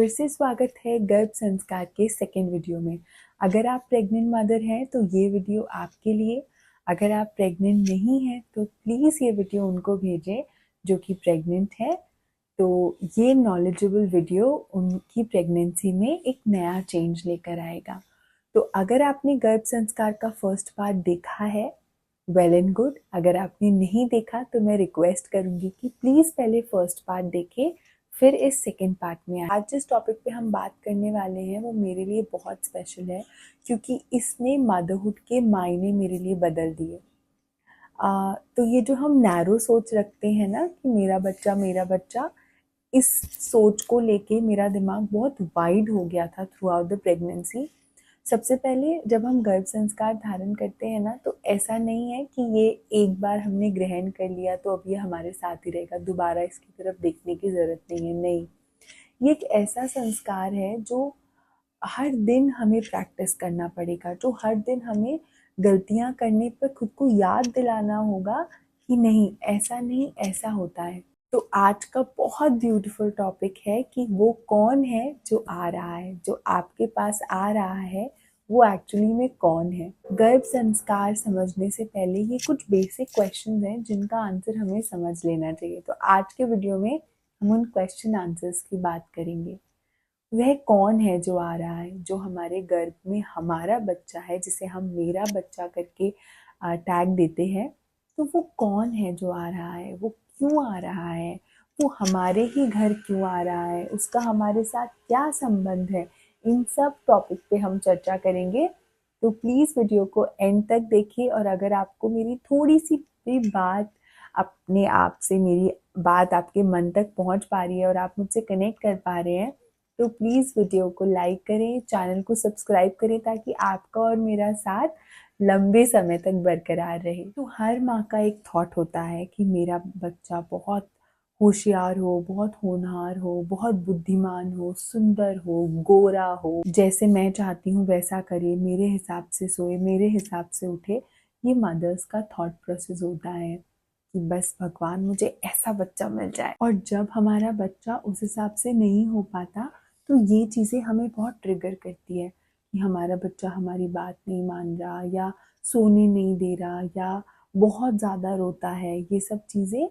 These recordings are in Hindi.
फिर से स्वागत है गर्भ संस्कार के सेकेंड वीडियो में। अगर आप प्रेग्नेंट मदर हैं तो ये वीडियो आपके लिए। अगर आप प्रेग्नेंट नहीं हैं तो प्लीज़ ये वीडियो उनको भेजें जो कि प्रेग्नेंट है। तो ये नॉलेजेबल वीडियो उनकी प्रेगनेंसी में एक नया चेंज लेकर आएगा। तो अगर आपने गर्भ संस्कार का फर्स्ट पार्ट देखा है, वेल एंड गुड। अगर आपने नहीं देखा तो मैं रिक्वेस्ट करूंगी कि प्लीज़ पहले फर्स्ट पार्ट देखें, फिर इस सेकेंड पार्ट में आज जिस टॉपिक पे हम बात करने वाले हैं वो मेरे लिए बहुत स्पेशल है, क्योंकि इसने मदरहुड के मायने मेरे लिए बदल दिए। तो ये जो हम नैरो सोच रखते हैं ना कि मेरा बच्चा, इस सोच को लेके मेरा दिमाग बहुत वाइड हो गया था थ्रू आउट द प्रेगनेंसी। सबसे पहले जब हम गर्भ संस्कार धारण करते हैं ना, तो ऐसा नहीं है कि ये एक बार हमने ग्रहण कर लिया तो अब ये हमारे साथ ही रहेगा, दोबारा इसकी तरफ देखने की ज़रूरत नहीं है। नहीं, ये एक ऐसा संस्कार है जो हर दिन हमें प्रैक्टिस करना पड़ेगा, जो हर दिन हमें गलतियां करने पर खुद को याद दिलाना होगा कि नहीं, ऐसा नहीं, ऐसा होता है। तो आज का बहुत ब्यूटीफुल टॉपिक है कि वो कौन है जो आ रहा है, जो आपके पास आ रहा है, वो एक्चुअली में कौन है। गर्भ संस्कार समझने से पहले ये कुछ बेसिक क्वेश्चंस हैं जिनका आंसर हमें समझ लेना चाहिए। तो आज के वीडियो में हम उन क्वेश्चन आंसर्स की बात करेंगे। वह कौन है जो आ रहा है, जो हमारे गर्भ में हमारा बच्चा है, जिसे हम मेरा बच्चा करके टैग देते हैं। तो वो कौन है जो आ रहा है, वो क्यों आ रहा है, वो हमारे ही घर क्यों आ रहा है, उसका हमारे साथ क्या संबंध है, इन सब टॉपिक पे हम चर्चा करेंगे। तो प्लीज़ वीडियो को एंड तक देखिए। और अगर आपको मेरी थोड़ी सी भी बात, अपने आप से मेरी बात आपके मन तक पहुंच पा रही है और आप मुझसे कनेक्ट कर पा रहे हैं, तो प्लीज़ वीडियो को लाइक करें, चैनल को सब्सक्राइब करें, ताकि आपका और मेरा साथ लंबे समय तक बरकरार रहे। तो हर माँ का एक थॉट होता है कि मेरा बच्चा बहुत होशियार हो, बहुत होनहार हो, बहुत बुद्धिमान हो, सुंदर हो, गोरा हो, जैसे मैं चाहती हूँ वैसा करे, मेरे हिसाब से सोए, मेरे हिसाब से उठे। ये मदर्स का थॉट प्रोसेस होता है कि बस भगवान मुझे ऐसा बच्चा मिल जाए। और जब हमारा बच्चा उस हिसाब से नहीं हो पाता तो ये चीज़ें हमें बहुत ट्रिगर करती है कि हमारा बच्चा हमारी बात नहीं मान रहा, या सोने नहीं दे रहा, या बहुत ज़्यादा रोता है। ये सब चीज़ें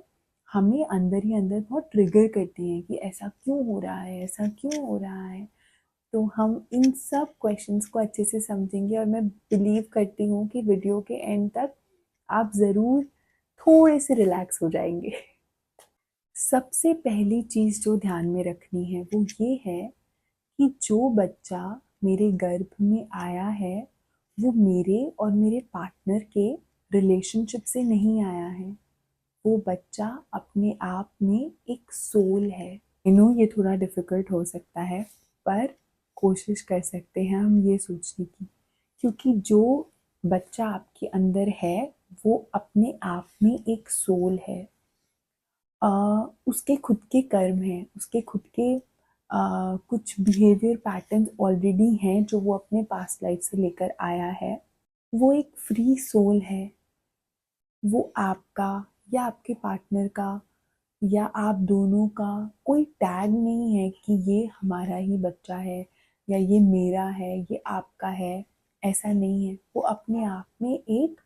हमें अंदर ही अंदर बहुत ट्रिगर करती हैं कि ऐसा क्यों हो रहा है, ऐसा क्यों हो रहा है। तो हम इन सब क्वेश्चंस को अच्छे से समझेंगे, और मैं बिलीव करती हूँ कि वीडियो के एंड तक आप ज़रूर थोड़े से रिलैक्स हो जाएंगे। सबसे पहली चीज़ जो ध्यान में रखनी है वो ये है कि जो बच्चा मेरे गर्भ में आया है वो मेरे और मेरे पार्टनर के रिलेशनशिप से नहीं आया है। वो बच्चा अपने आप में एक सोल है। ये थोड़ा डिफ़िकल्ट हो सकता है, पर कोशिश कर सकते हैं हम ये सोचने की, क्योंकि जो बच्चा आपके अंदर है वो अपने आप में एक सोल है। उसके खुद के कर्म हैं, उसके खुद के कुछ बिहेवियर पैटर्न्स ऑलरेडी हैं जो वो अपने पास्ट लाइफ से लेकर आया है। वो एक फ्री सोल है। वो आपका या आपके पार्टनर का या आप दोनों का कोई टैग नहीं है कि ये हमारा ही बच्चा है, या ये मेरा है, ये आपका है। ऐसा नहीं है। वो अपने आप में एक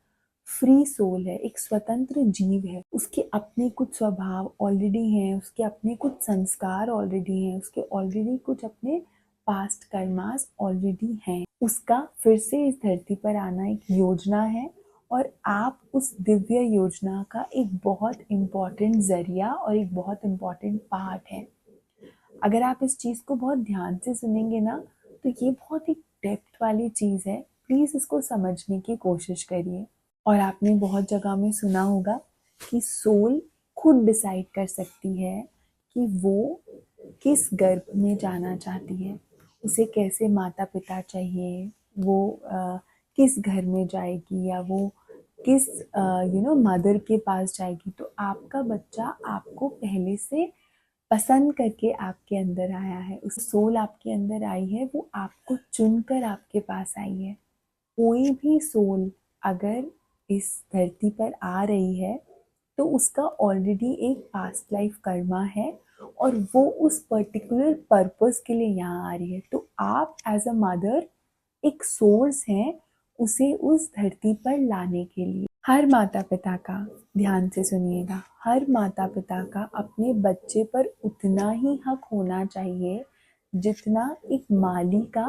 फ्री सोल है, एक स्वतंत्र जीव है। उसके अपने कुछ स्वभाव ऑलरेडी हैं, उसके अपने कुछ संस्कार ऑलरेडी हैं, उसके ऑलरेडी कुछ अपने पास्ट कर्मास ऑलरेडी हैं। उसका फिर से इस धरती पर आना एक योजना है, और आप उस दिव्य योजना का एक बहुत इम्पॉर्टेंट ज़रिया और एक बहुत इम्पॉर्टेंट पार्ट है। अगर आप इस चीज़ को बहुत ध्यान से सुनेंगे ना, तो ये बहुत एक डेप्थ वाली चीज़ है। प्लीज़ इसको समझने की कोशिश करिए। और आपने बहुत जगह में सुना होगा कि सोल खुद डिसाइड कर सकती है कि वो किस गर्भ में जाना चाहती है, उसे कैसे माता पिता चाहिए, वो किस घर में जाएगी, या वो किस मदर के पास जाएगी। तो आपका बच्चा आपको पहले से पसंद करके आपके अंदर आया है। उस सोल आपके अंदर आई है, वो आपको चुनकर आपके पास आई है। कोई भी सोल अगर इस धरती पर आ रही है तो उसका ऑलरेडी एक पास्ट लाइफ कर्मा है, और वो उस पर्टिकुलर पर्पस के लिए यहाँ आ रही है। तो आप एज अ मदर एक सोर्स हैं उसे उस धरती पर लाने के लिए। हर माता पिता का, ध्यान से सुनिएगा, हर माता पिता का अपने बच्चे पर उतना ही हक होना चाहिए जितना एक माली का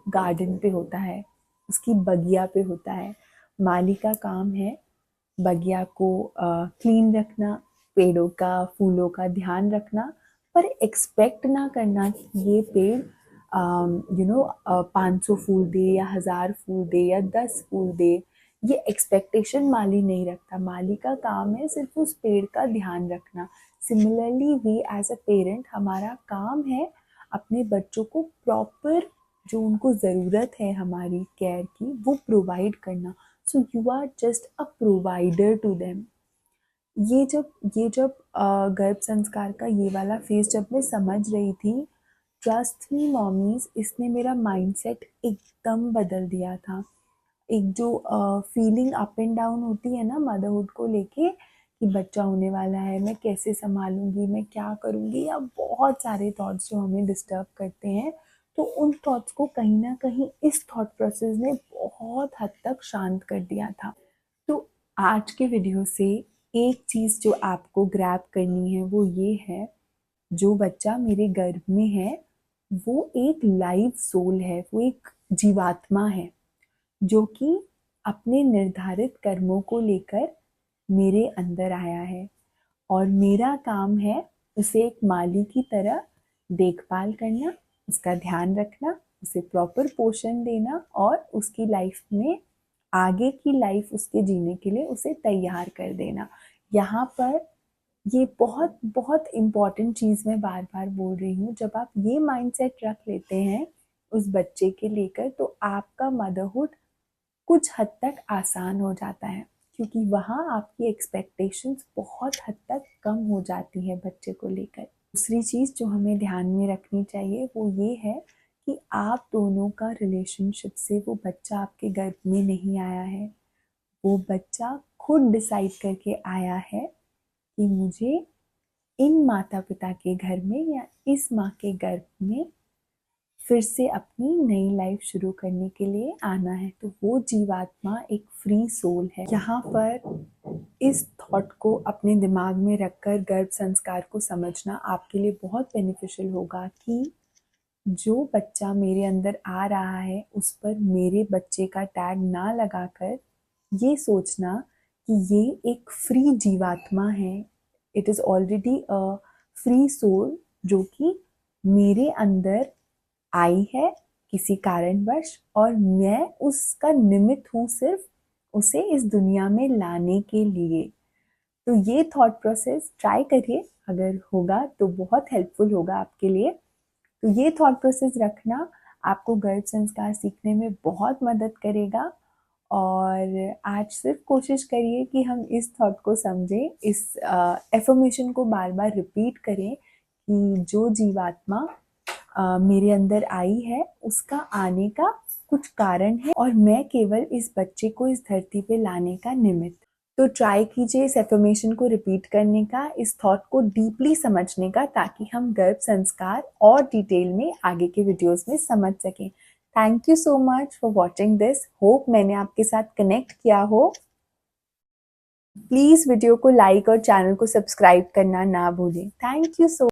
गार्डन पे होता है, उसकी बगिया पे होता है। माली का काम है बगिया को क्लीन रखना, पेड़ों का फूलों का ध्यान रखना, पर एक्सपेक्ट ना करना कि ये पेड़ 500 फूल दे या 1000 फूल दे या 10 फूल दे। ये एक्सपेक्टेशन माली नहीं रखता। माली का काम है सिर्फ उस पेड़ का ध्यान रखना। Similarly we as a parent, हमारा काम है अपने बच्चों को प्रॉपर जो उनको ज़रूरत है हमारी केयर की वो प्रोवाइड करना। So you are just a provider to them. ये जब गर्भ संस्कार का ये वाला फेज जब मैं समझ रही थी, ट्रस्ट मी मॉमीज, इसने मेरा माइंडसेट एकदम बदल दिया था। एक जो फीलिंग अप एंड डाउन होती है ना मदरहुड को लेके कि बच्चा होने वाला है, मैं कैसे संभालूंगी, मैं क्या करूंगी, या बहुत सारे थॉट्स जो हमें डिस्टर्ब करते हैं, तो उन थॉट्स को कहीं ना कहीं इस थॉट प्रोसेस ने बहुत हद तक शांत कर दिया था। तो आज के वीडियो से एक चीज़ जो आपको ग्रैब करनी है वो ये है, जो बच्चा मेरे गर्भ में है वो एक लाइव सोल है, वो एक जीवात्मा है जो कि अपने निर्धारित कर्मों को लेकर मेरे अंदर आया है, और मेरा काम है उसे एक माली की तरह देखभाल करना, उसका ध्यान रखना, उसे प्रॉपर पोषण देना और उसकी लाइफ में आगे की लाइफ उसके जीने के लिए उसे तैयार कर देना। यहाँ पर ये बहुत बहुत इम्पॉर्टेंट चीज़ मैं बार बार बोल रही हूँ, जब आप ये माइंडसेट रख लेते हैं उस बच्चे के लेकर, तो आपका मदरहुड कुछ हद तक आसान हो जाता है, क्योंकि वहाँ आपकी एक्सपेक्टेशंस बहुत हद तक कम हो जाती है बच्चे को लेकर। दूसरी चीज़ जो हमें ध्यान में रखनी चाहिए वो ये है कि आप दोनों का रिलेशनशिप से वो बच्चा आपके गर्भ में नहीं आया है। वो बच्चा खुद डिसाइड करके आया है कि मुझे इन माता पिता के घर में या इस माँ के गर्भ में फिर से अपनी नई लाइफ शुरू करने के लिए आना है। तो वो जीवात्मा एक फ्री सोल है। यहाँ पर इस थॉट को अपने दिमाग में रखकर गर्भ संस्कार को समझना आपके लिए बहुत बेनिफिशियल होगा कि जो बच्चा मेरे अंदर आ रहा है उस पर मेरे बच्चे का टैग ना लगाकर ये सोचना कि ये एक फ्री जीवात्मा है, it is already a free soul जो कि मेरे अंदर आई है किसी कारणवश, और मैं उसका निमित्त हूँ सिर्फ उसे इस दुनिया में लाने के लिए। तो ये थॉट प्रोसेस ट्राई करिए, अगर होगा तो बहुत हेल्पफुल होगा आपके लिए। तो ये थॉट प्रोसेस रखना आपको गर्भ संस्कार सीखने में बहुत मदद करेगा। और आज सिर्फ कोशिश करिए कि हम इस थॉट को समझें, इस एफर्मेशन को बार बार रिपीट करें कि जो जीवात्मा मेरे अंदर आई है उसका आने का कुछ कारण है और मैं केवल इस बच्चे को इस धरती पे लाने का निमित्त। तो ट्राई कीजिए इस एफर्मेशन को रिपीट करने का, इस थॉट को डीपली समझने का, ताकि हम गर्भ संस्कार और डिटेल में आगे के वीडियोस में समझ सकें। Thank you so much for watching this. Hope मैंने आपके साथ कनेक्ट किया हो। प्लीज वीडियो को लाइक और चैनल को सब्सक्राइब करना ना भूलें। Thank you so